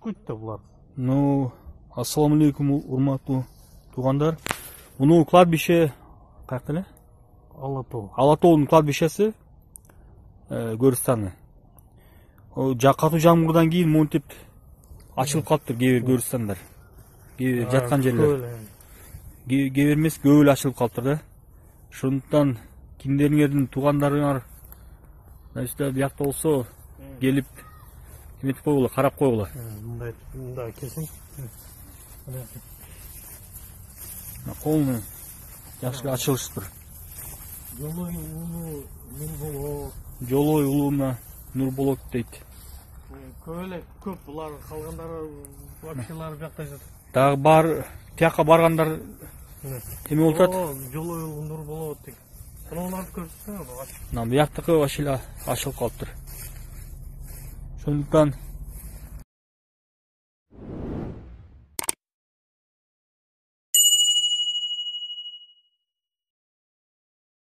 окуйт да булар. Ну, ассаламу алейкум, урматтуу туугандар. Муну кладбище каяк эле? Алатоонун кладбищеси, Көрүстаны. Катуу жамгырдан кийин монтип ачылып калыптыр кээ бир Көрүстандар. Кээ бир жаткан жерлер. Кээ бир эмес, көп эле ачылып калыптыр да. Ошондуктан кимдериңердин туугандарыңар биякта болсо келип эметип койгула, карап койгула. Мындай кесиң. Полный жакшы ачылыштыр. Жолой улууна нур болот дейт. Көп булар калгандары вообще биякта жатат. Дагы бар тияка баргандар эме болуп атат. Жолой нур болот дейт. Аларды көрсөтсөң, Бияктыкы ачылып калыптыр. Ошондуктан